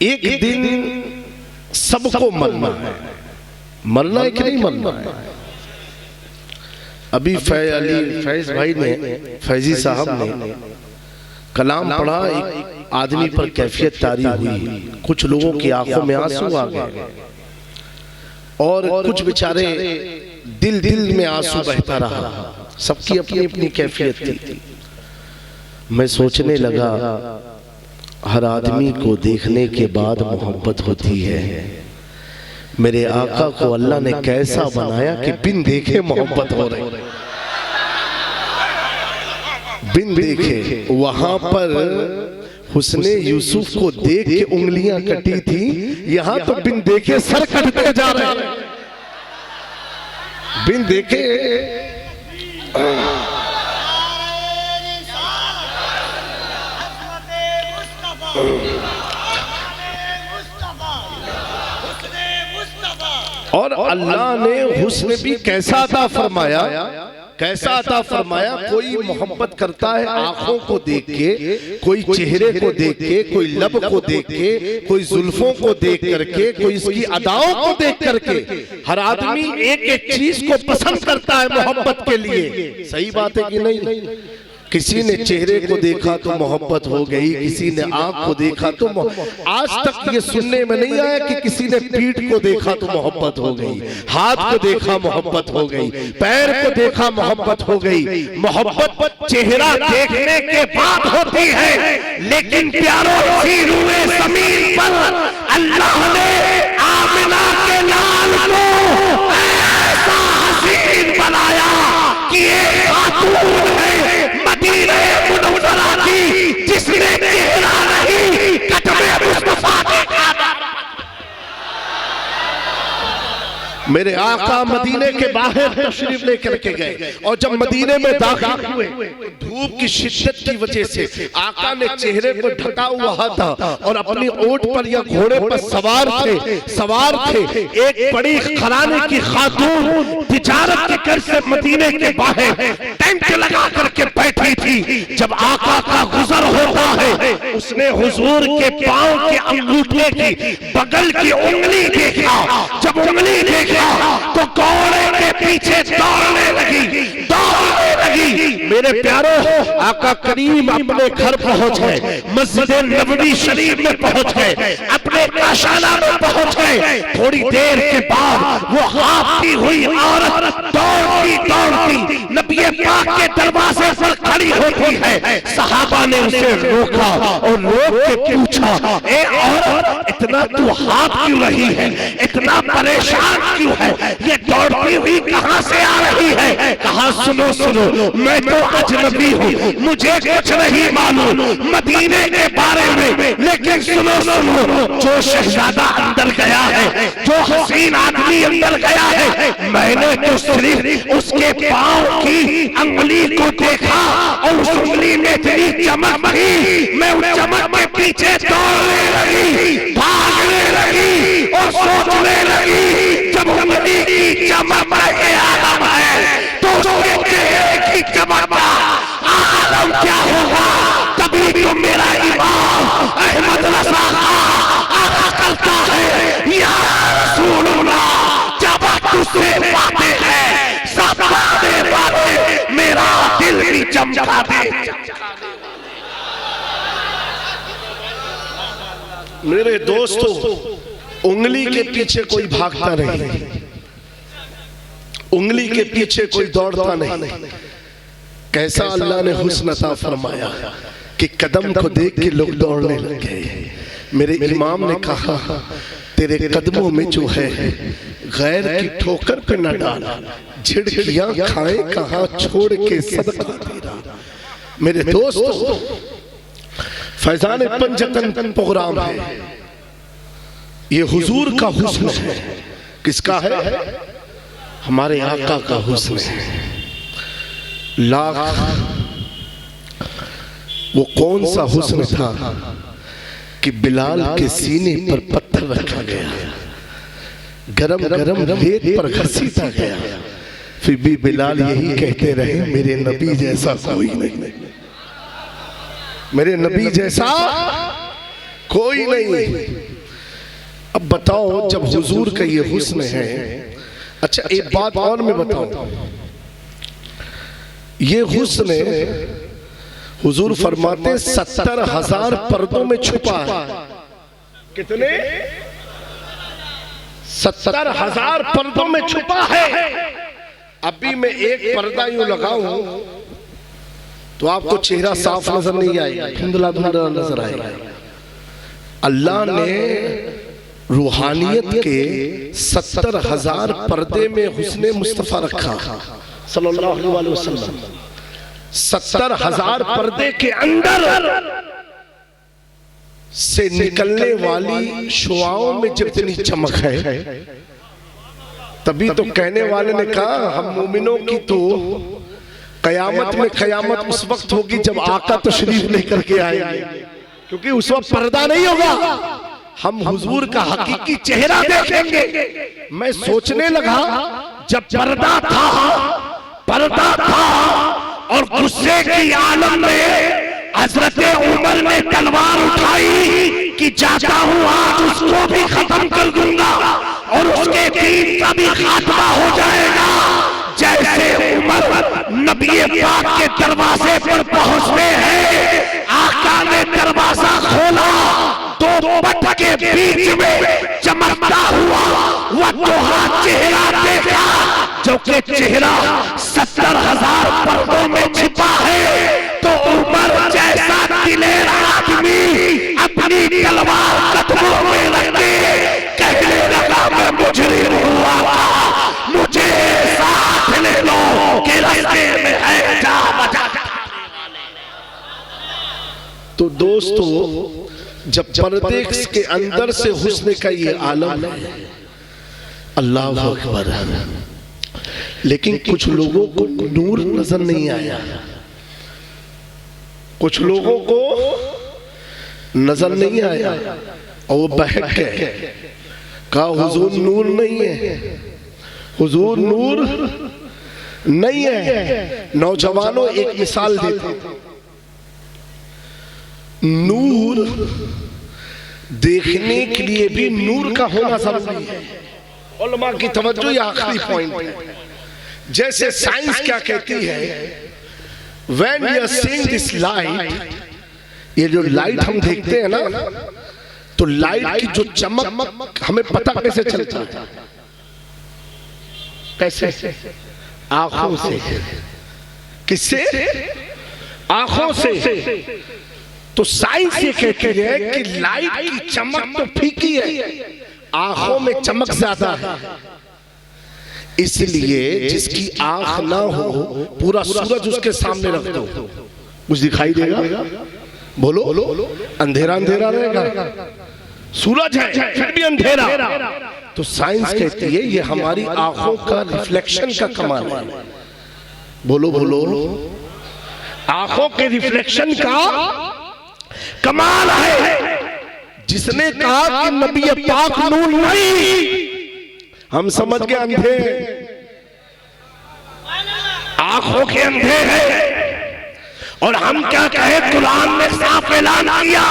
एक दिन सबको मरना है, मरना है कि नहीं मरना है। अभी फैज भाई ने, फैजी साहब ने कलाम पढ़ा, एक आदमी पर कैफियत तारी हुई, कुछ लोगों की आंखों में आंसू आ गए और कुछ बेचारे दिल दिल में आंसू बहता रहा। सबकी अपनी अपनी कैफियत थी। मैं सोचने लगा, हर आदमी को देखने के बाद मोहब्बत होती है। मेरे आका को अल्लाह ने कैसा बनाया कि बिन देखे मोहब्बत हो रही, बिन देखे। वहां पर हुस्ने यूसुफ को देख के उंगलियां कटी थी, यहां तो बिन देखे सर कटते जा रहे हैं। बिन देखे और अल्लाह ने हुस्न भी कैसा अता फरमाया, कैसा अता फरमाया। कोई मोहब्बत करता है आंखों को देख के, कोई चेहरे को देख के, कोई लब को देख के, कोई जुल्फों को देख करके, कोई इसकी अदाओं को देख करके। हर आदमी एक एक चीज को पसंद करता है मोहब्बत के लिए। सही बात है कि नहीं? किसी ने चेहरे को देखा तो मोहब्बत हो गई, किसी ने आंख को देखा तो आज तक ये सुनने में नहीं आया कि किसी ने पीठ को देखा तो मोहब्बत हो गई, हाथ को देखा मोहब्बत हो गई, पैर को देखा मोहब्बत हो गई। मोहब्बत चेहरा देखने के बाद होती है, लेकिन प्यारों की रूए ज़मीन पर अल्लाह ने आमिना के लाल को ऐसा हसीन बनाया कि एक खातून है मदीने मुनव्वरा की, जिसने चेहरा नहीं कदमे मुस्तफा देखा। मेरे आका मदीने के बाहर तशरीफ लेकर के गए और जब मदीने में दाखिल हुए, धूप की शिद्दत की वजह से आका ने चेहरे को ढका हुआ था और अपनी ऊंट पर या घोड़े पर सवार थे। एक बड़ी घराने की खातून तिजारत के घर से मदीने के बाहर टेंट लगा करके बैठी थी। जब आका का गुजर होता है, उसने हुजूर के पांव के अंगूठे की बगल की उंगली देखा। जब उंगली देखा तो घोड़े के पीछे दौड़ने लगी। मेरे प्यारो, आका करीम अपने घर पहुंच गए, मस्जिद नबवी शरीफ में पहुंच गए, अपने काशाना में पहुंच गए। थोड़ी देर के बाद वो हाफती हुई औरत दौड़ती नबी पाक के दरवाजे पर खड़ी होती है। सहाबा ने उसे रोका और रोक के पूछा, ए औरत, इतना तू हाथ क्यों रही है, इतना परेशान क्यों है, ये दौड़ती हुई कहां से आ रही है? कहा, सुनो सुनो, मैं तो अजनबी हूँ, मुझे कुछ नहीं मालूम मदीने के बारे में, लेकिन सुनो सुनो, जो शहजादा अंदर गया है, जो हसीन आदमी अंदर गया है, मैंने तो सिर्फ उसके पांव की अंगुली को देखा और उस उंगली में इतनी चमक थी, मैं उस चमक के पीछे दौड़ने लगी, भागने लगी और सोचने लगी, जब उंगली की चमक आलम है तो उसके चेहरे की चमक का आलम क्या होगा? तभी तो मेरा इमाम अहमद रज़ा आका करता है, या रसूलुल्लाह, जब तुझसे बातें हैं सब बातें मेरा दिल भी चमका दे। मेरे दोस्तों, उंगली के पीछे कोई भागता नहीं, उंगली के पीछे कोई दौड़ता नहीं। कैसा अल्लाह ने हुस्न अता फरमाया कि कदम को देख के लोग दौड़ने लगे। मेरे इमाम ने कहा, तेरे कदमों में जो है गैर की ठोकर पे न डाल, झिड़कियां खाए कहां छोड़ के सदका तेरा। मेरे दोस्तों, फैजान पंजतन प्रोग्राम है, ये हुजूर का हुस्न है। किसका है? हमारे आका का हुस्न है। लाख वो कौन सा हुस्न था कि बिलाल के सीने पर पत्थर रखा गया, गरम गरम रेत पर घसीटा गया, फिर भी बिलाल यही कहते रहे, मेरे नबी जैसा कोई नहीं, मेरे नबी जैसा कोई नहीं। बताओ जब हुजूर का ये हुस्न है। अच्छा एक बात और मैं बताऊं, ये हुस्न हुजूर फरमाते 70,000 पर्दों में छुपा है। कितने? 70,000 पर्दों में छुपा है। अभी मैं एक पर्दा यूं लगाऊं तो आपको चेहरा साफ नजर नहीं आएगा, धुंधला धुंधला नजर आएगा। अल्लाह ने रूहानियत के 70,000 पर्दे में हुस्ने मुस्तफा रखा सल्लल्लाहु अलैहि वसल्लम। 70,000 पर्दे के अंदर से निकलने वाली शुआओं में जितनी चमक है, तभी तो कहने वाले ने कहा हम मोमिनों की तो कयामत में कयामत उस वक्त होगी जब आका तशरीफ लेकर के आएंगे, क्योंकि उस वक्त पर्दा नहीं होगा, हम हुजूर का हकीकी चेहरा देखेंगे। मैं सोचने लगा जब पर्दा था और गुस्से की आलम में हजरत उमर ने तलवार उठाई कि चाहता हूं आज उसको भी खत्म कर दूंगा और उसके दीन का भी खात्मा हो जाएगा। जैसे उमर नबी पाक के दरवाजे पर पहुंचते हैं, आका ने दरवाजा खोला, दो पट के बीच में चमकता हुआ वह दोहा चेहरा देखा, जो कि चेहरा 70,000 पर्दों में छिपा है। तो उमर जैसा दिलेर आदमी अपनी तलवार कदमों में रख के कहने लगा मैं मुजरिम हुआ था, मुझे साथ ले लो कि रास्ते में है जा बचा। तो दोस्तों जब पर्दे के अंदर से हुस्न का ये आलम है, अल्लाह अकबर, लेकिन कुछ लोगों को नूर नजर नहीं आया, कुछ लोगों को नजर नहीं आया और वो बहक गए, कहा हुजूर नूर नहीं है, हुजूर नूर नहीं है। नौजवानों एक मिसाल देते, नूर देखने के लिए भी नूर का होना जरूरी है। उलमा की तवज्जो ये आखिरी पॉइंट है। जैसे साइंस क्या कहती है, When we are seeing this light, ये जो लाइट हम देखते हैं ना, तो लाइट की जो चमक हमें पता कैसे चलता है? कैसे? आंखों से। किससे? आंखों से। तो साइंस ये कहती है कि लाइट की चमक तो फीकी है, आंखों में चमक ज्यादा है। इसलिए जिसकी आंख ना हो, पूरा सूरज उसके सामने रख दो, कुछ दिखाई देगा? बोलो, अंधेरा अंधेरा रहेगा। सूरज है फिर भी अंधेरा। तो साइंस कहती है ये हमारी आंखों का रिफ्लेक्शन का कमाल है। बोलो बोलो, आंखों के रिफ्लेक्शन का कमाल है। जिसने कहा कि नबी पाक नूर नहीं, हम समझ के अंधे, आंखों के अंधे हैं। और हम क्या कहे, कुरान ने साफ ऐलान किया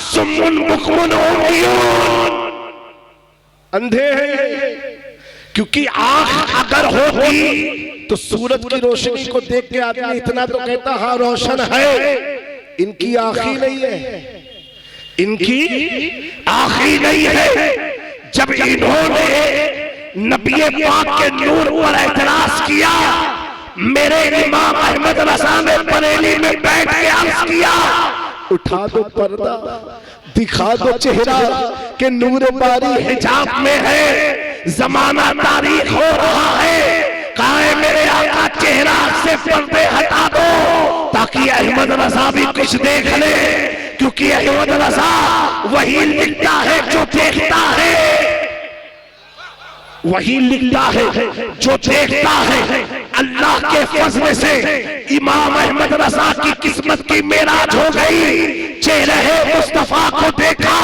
सुम्मुन बुकमुन उम्युन, अंधे हैं। क्योंकि आंख अगर होती तो सूरज की रोशनी को देख के आदमी इतना तो कहता हाँ रोशन है। इनकी आंख ही नहीं है, इनकी आंख ही नहीं है। जब इन्होंने नबी पाक के नूर पर एतराज किया, मेरे इमाम अहमद रज़ा ने बरेली में बैठ के अर्ज किया, उठा दो पर्दा, दिखा दो चेहरा के नूर बारी हिजाब में है, जमाना तारीख हो रहा है, कहा है मेरे आका चेहरा से पर्दे हटा दो ताकि अहमद रज़ा भी कुछ देख ले। क्योंकि अहमद रज़ा वही लिखता है जो देखता है, वही लिखता है जो देखता है। अल्लाह के फजल से इमाम अहमद रज़ा की किस्मत की मेराज हो गई। चेहरे मुस्तफा को देखा,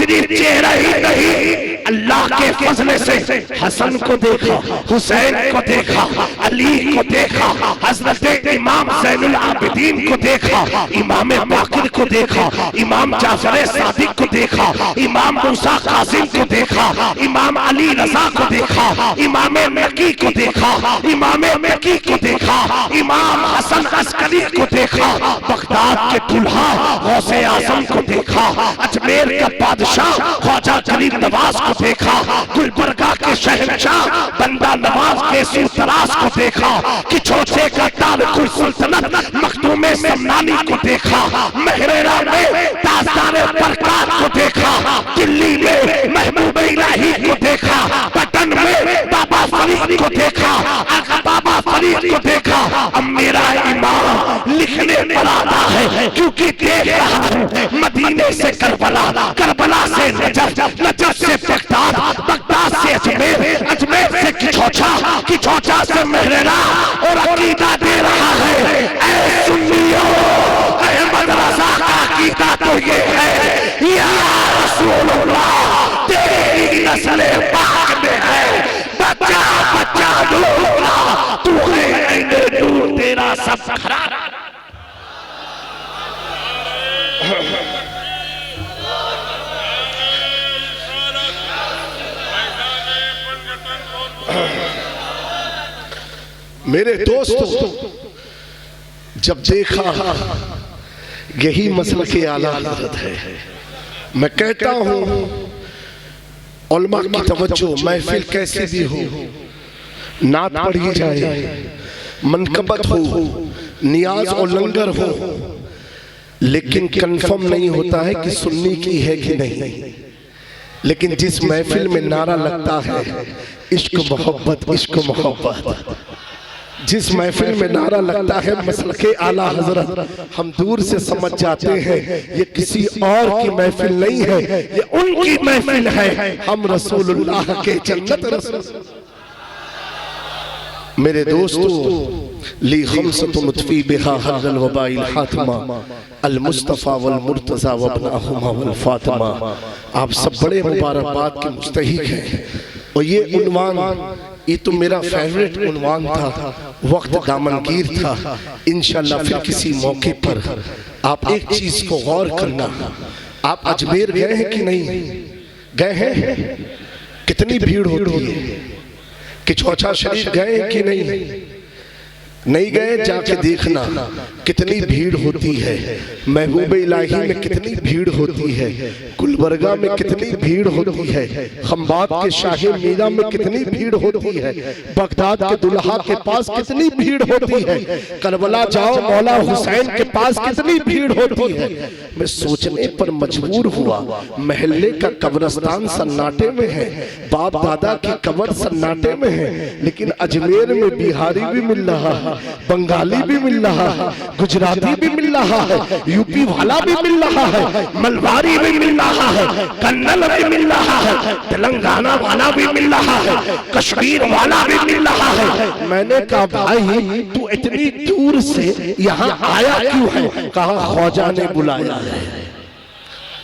सिर्फ चेहरा ही नहीं, अल्लाह के फजल से हसन को देखा, हुसैन को देखा, अली को देखा, हजरत इमाम ज़ैनुल आबिदीन को देखा, इमाम बाकिर को देखा, इमाम जाफर सादिक को देखा, इमाम मूसा कासिम को देखा, इमाम अली रजा को देखा, इमाम नकी को देखा, इमाम नकी को देखा, इमाम हसन अस्करी को देखा, बगदाद के दुल्हा गौसे आजम को देखा, अजमेर का बादशाह ख्वाजा गरीब नवाज को देखा, गुलबर्गा के शहंशाह बंदा नवाज के सूतराज को देखा, कि छोटे का तारकुल सुल्तानत मखदूम समनानी को देखा, महरेरा में ताजदार बरकात को देखा, दिल्ली में महबूब इलाही को देखा, पटन में बाबा फरीद को देखा, आका बाबा फरीद को देखा। अब मेरा इमाम लिखने पर आता है क्योंकि देख रहा है मदीने से करबला, करबला से नजफ, नजफ से बगदाद, बगदाद से अजमेर, अजमेर से किचौचा, किचौचा से महरेरा, और अकीदा दे रहा है ऐ सुन्नियों, अहमद रजा का अकीदा तो ये है या रसूलुल्लाह तेरी नस्ल पाक में है, बच्चा बच्चा दूल्हा तू है दूर तेरा सब खराब। मेरे दोस्तों, जब देखा यही मसल के आला हज़रत है, मैं कहता हूँ उलमा की तवज्जो, महफिल कैसी भी हो, नात पढ़ी जाए, मनकबत हो, नियाज और लंगर हो, लेकिन कंफर्म नहीं होता है कि सुन्नी की है कि नहीं। लेकिन जिस महफिल में नारा लगता है इश्क मोहब्बत, इश्क मोहब्बत, जिस महफिल में नारा लगता है मसलके आला हजरत, हम दूर से समझ जाते हैं ये किसी और की महफिल नहीं है, ये उनकी महफिल है, हम रसूलुल्लाह के जन्नत रसूल। मेरे दोस्तों, ली खमसतुन मुतफी बिहा हर्रल वबाइल हातिमा अल मुस्तफा वल मुर्तजा वबनाहुमा वल फातिमा। आप सब बड़े मुबारकबाद के मुस्तहिक हैं, और ये उन्वान, ये तो मेरा फेवरेट उन्वान था, वक्त दामनगीर था। इंशाल्लाह फिर किसी मौके पर आप एक चीज को गौर करना, आप अजमेर गए हैं कि नहीं गए हैं? कितनी भीड़ होती है। किचौचा शरीफ गए कि नहीं गए? जाके देखना कितनी भीड़ होती है। महबूब इलाही में कितनी भीड़ होती है, गुलबर्गा में कितनी भीड़ होती है, खंबात के शाही मीरा में कितनी भीड़ होती है, बगदाद के दुल्हा के पास कितनी भीड़ होती है, करबला जाओ मौला हुसैन के पास कितनी भीड़ होती है। मैं सोचने पर मजबूर हुआ, महल्ले का कब्रिस्तान सन्नाटे में है, बाप दादा की कब्र सन्नाटे में है, लेकिन अजमेर में बिहारी भी मिल रहा है, बंगाली भी मिल रहा है, गुजराती भी मिल रहा है, यूपी वाला भी मिल रहा है, मलबारी भी मिल रहा है, कन्नड़ भी मिल रहा है, तेलंगाना वाला भी मिल रहा है, कश्मीर वाला भी मिल रहा है। मैंने कहा भाई तू इतनी दूर से यहाँ आया क्यों है? कहा ख्वाजा ने बुलाया है।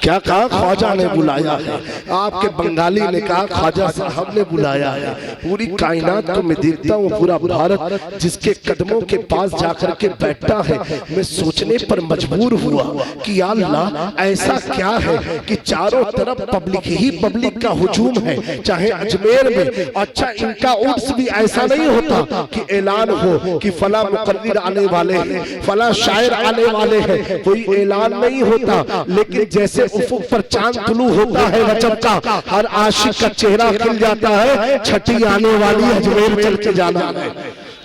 क्या कहा? ख्वाजा ने बुलाया है। आपके बंगाली ने कहा ख्वाजा साहब ने बुलाया है। पूरी कायनात को मैं देखता हूँ, पूरा भारत जिसके कदमों के पास जाकर के बैठता है। मैं सोचने पर मजबूर हुआ कि या अल्लाह ऐसा क्या है कि चारों तरफ पब्लिक ही पब्लिक का हुजूम है, चाहे अजमेर में। अच्छा, इनका उर्स भी ऐसा नहीं होता कि ऐलान हो कि फला मुकर्रिर आने वाले हैं, फला शायर आने वाले हैं, कोई ऐलान नहीं होता। लेकिन जैसे उफुक पर चांद तुलू होता है रजब का, हर आशिक का चेहरा खिल जाता है। छठी आने वाली है, अजमेर चल के जाना है,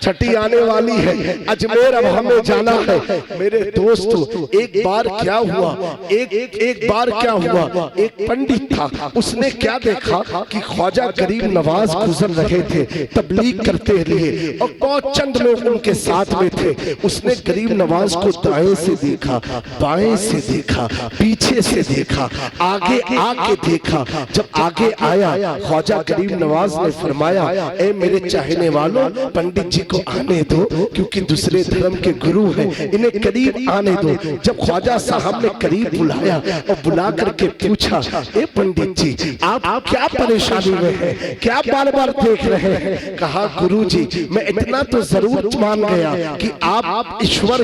छठी आने वाली है, अजमेर अब हमें जाना है। मेरे दोस्तों, एक बार क्या हुआ, एक बार क्या हुआ, एक पंडित था, उसने क्या देखा कि ख्वाजा गरीब नवाज गुजर रहे थे, तबलीग करते रहे, और बहुत चंद लोग उनके साथ में थे। उसने गरीब नवाज को दाएं से देखा, बाएं से देखा, पीछे से देखा, आगे आके देखा। जब आगे आया, ख्वाजा गरीब नवाज ने फरमाया, ए मेरे चाहने वालों, पंडित जी को आने दो, क्योंकि दूसरे धर्म के गुरु हैं, इन्हें करीब आने दो। जब ख्वाजा साहब ने करीब बुलाया और बुला करके पूछा, ए पंडित जी आप क्या परेशानी में हैं, क्या बार बार देख रहे हैं? कहा गुरुजी मैं इतना तो जरूर मान गया कि आप ईश्वर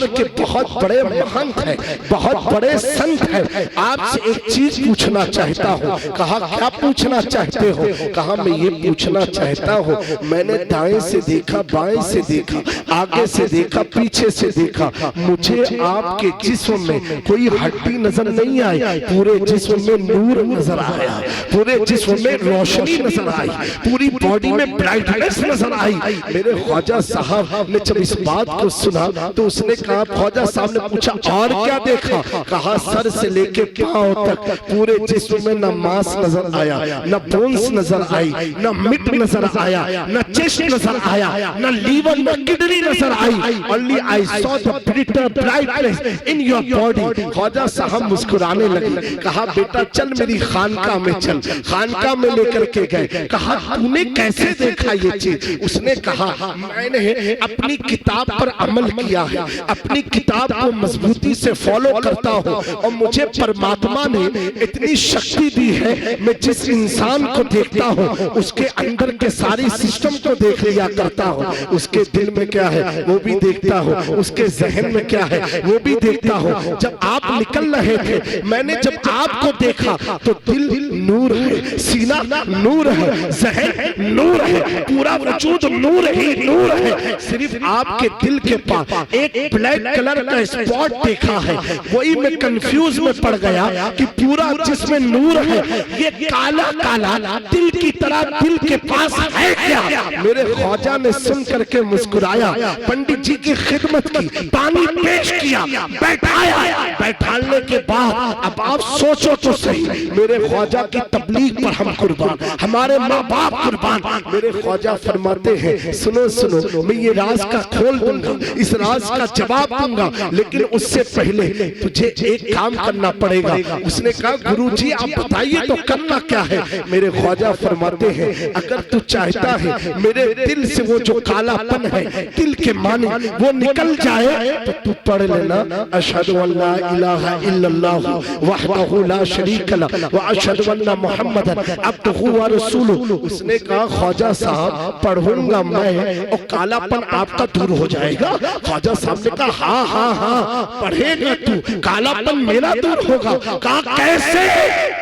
के बहुत बड़े महंत हैं, बहुत बड़े संत हैं। आपसे एक चीज पूछना चाहता हूँ। कहा क्या पूछना चाहते हो? कहा मैं ये पूछना चाहता हूँ, मैंने दाएं से देखा, बाएं से देखा, आगे से देखा, पीछे से देखा, मुझे आपके जिस्म में कोई हड्डी नजर नहीं आई, पूरे जिस्म में नूर नजर आया, पूरे जिस्म में रोशनी नजर आई, पूरी बॉडी में ब्राइटनेस नजर आई। मेरे ख्वाजा साहब ने जब इस बात को सुना तो उसने कहा, ख्वाजा साहब ने पूछा और क्या देखा? कहा सर से लेके पांव तक पूरे जिस्म में न मांस नजर आया, न बोन्स नजर आई, न मिट नजर आया, न चेस्ट नजर आया, न लीवर, न किडनी नजर आई। Only I saw the brightness in your body. Khwaja साहब मुस्कुराने लगे। कहा बेटा चल मेरी खानका में चल। खानका में लेकर के गए। कहा तूने कैसे देखा ये चीज? उसने कहा मैंने अपनी किताब पर अमल किया है, अपनी किताब को मजबूती से फॉलो करता हूँ और मुझे परमात्मा ने इतनी शक्ति दी है, मैं जिस इंसान को देखता हूँ उसके अंदर के सारी सिस्टम को देख लिया करता हूँ। उसके दिल में क्या है वो भी देखता हूँ, उसके जहन में क्या है वो भी देखता हूँ। जब आप निकल रहे थे मैंने जब आपको देखा तो दिल नूर है, सीना नूर है, जहन नूर है, पूरा वजूद नूर ही नूर है। सिर्फ आपके दिल के पास एक ब्लैक कलर का स्पॉट देखा है, वही मैं कंफ्यूज में पड़ गया कि पूरा जिसमें नूर है ये काला काला दिल की तरह दिल के पास है क्या? मेरे ख्वाजा ने सुन करके मुस्कुराया, पंडित जी की खिदमत की, पानी पेश किया, बैठाया। बैठाने के बाद अब आप सोचो तो सही, मेरे ख्वाजा की तबलीग पर हम कुर्बान, हमारे माँ बाप कुर्बान। मेरे ख्वाजा फरमाते हैं सुनो सुनो, मैं ये राज का खोल दूंगा, इस राज का जवाब दूंगा, लेकिन उससे पहले तुझे एक काम करना पड़ेगा। उसने कहा गुरुजी आप बताइए तो करना क्या है? मेरे ख्वाजा फरमाते हैं अगर तू चाहता है मेरे दिल से वो जो कालापन है दिल के मानी वो निकल जाए तो तू पढ़ लेना अशहदु अल्ला इलाहा इल्लल्लाह वहदहु ला शरीक लह व अशहदु अन्ना मुहम्मदन अब्दुहु व रसूलुहु। उसने कहा ख्वाजा साहब पढ़ूंगा मैं और कालापन आपका दूर हो जाएगा। ख्वाजा साहब ने कहा हाँ हाँ हाँ पढ़ेगा तू, कालापन मेरा दूर होगा। कहा कैसे?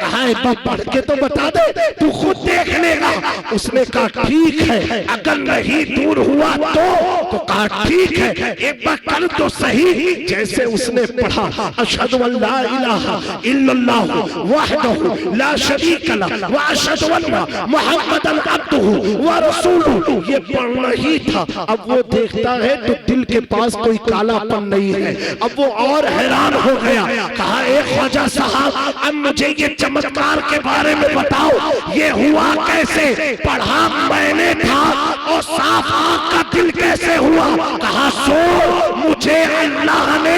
कहा एक बार पढ़ के तो बता दे, तू खुद देख लेगा। उसने कहा ठीक है, अगर नहीं दूर हुआ तो कहा ठीक है, एक बार कर तो सही। जैसे उसने पढ़ा अशहदु अल्ला इलाहा इल्लल्लाह वहदहु ला शरीक लह व अशहदु अन्ना मुहम्मदन अब्दुहु व रसूलुहु, ये पढ़ना ही था। अब वो देखता है तो दिल के पास कोई कालापन नहीं है। अब वो और हैरान हो गया। कहा ए ख्वाजा साहब अब मुझे ये चमत्कार के बारे में बताओ, ये हुआ कैसे? पढ़ा मैंने था और साफ आँख का दिल कैसे हुआ? कहा सो मुझे अल्लाह ने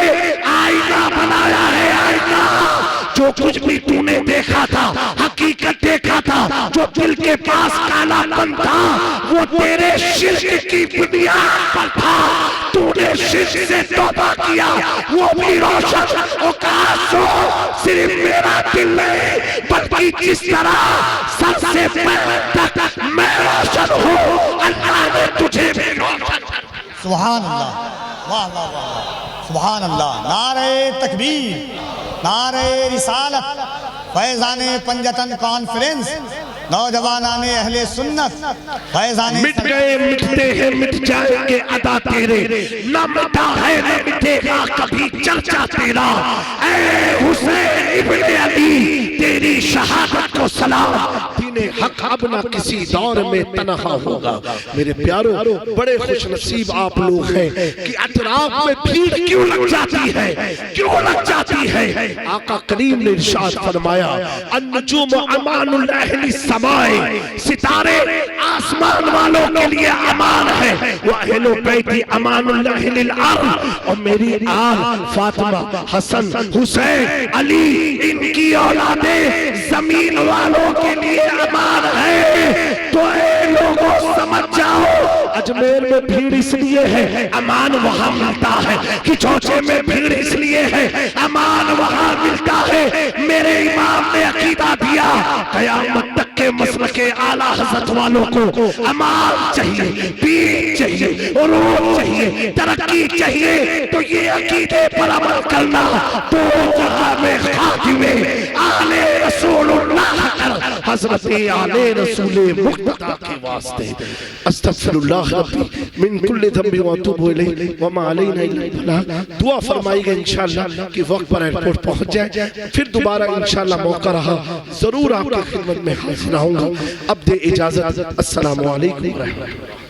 आईना बनाया है, आईना। जो कुछ भी तूने देखा था हकीकत देखा था, जो दिल के पास कालापन था वो तेरे शिर्क की बुनियाद पर था। तूने शिर्क से तौबा किया, वो भी रोशन। और कहा सो सिर्फ मेरा दिल नहीं बल्कि जिस तरह सर से पैर तक मैं रोशन हूँ, अल्लाह ने तुझे भी रोशन। सुभान अल्लाह, वाह वाह वाह, सुभान अल्लाह। नारे तकबीर, नारे रिसालत, फैज़ाने पंजतन कॉन्फ्रेंस, नौजवानाने अहले सुन्नत, फैज़ाने मिट गए मिटते हैं मिट जाएंगे अदा तेरे, न मिटा है न मिटेगा कभी चर्चा तेरा। ऐ हुसैन इब्ने अली तेरी शहादत को सलाम, दीने हक अब न किसी दौर में तनहा होगा। मेरे प्यारों बड़े खुशनसीब आप लोग हैं कि अतराफ में भीड़ क्यों लग जाती है, क्यों लग जाती है? आका करीम ने इरशाद फरमाया अन्नुजूम अमानुल अहली समाए, सितारे आसमान वालों के लिए अमान है, व अहलु बैती अमानुल अहलिल अर्द, और मेरी आल फातिमा हसन हुसैन अली इनकी औलादे जमीन वालों के लिए अमान है। तो ए लोगों समझ जाओ, अजमेर में भीड़ इसलिए है अमान वहां मिलता है, कि चौचे में भीड़ इसलिए है अमान वहां मिलता है। मेरे इमाम ने अकीदा दिया, कयामत तक के मसल के आला हजरत वालों को अमान चाहिए, दीन चाहिए, उरूज चाहिए, तरक्की चाहिए। तो ये अकीदे पर अमल करना, तो जहां में खातिमे आले रसूलुल्लाह कर हजरत आले रसूल मुक्तदा के वास्ते। अस्तगफिरुल्लाह रब्बी मिन कुल्लि ज़ंबि व अतूबु इलैहि व मा अलैना इल्ला अल बलाग। दुआ फरमाइएगा इंशाअल्लाह कि वक्त पर एयरपोर्ट पहुंच जाए, फिर दोबारा इंशाअल्लाह मौका रहा जरूर आपकी खिदमत में हाजिर रहूंगा। अब दे इजाजत, अस्सलामु अलैकुम व रहमतुल्लाह।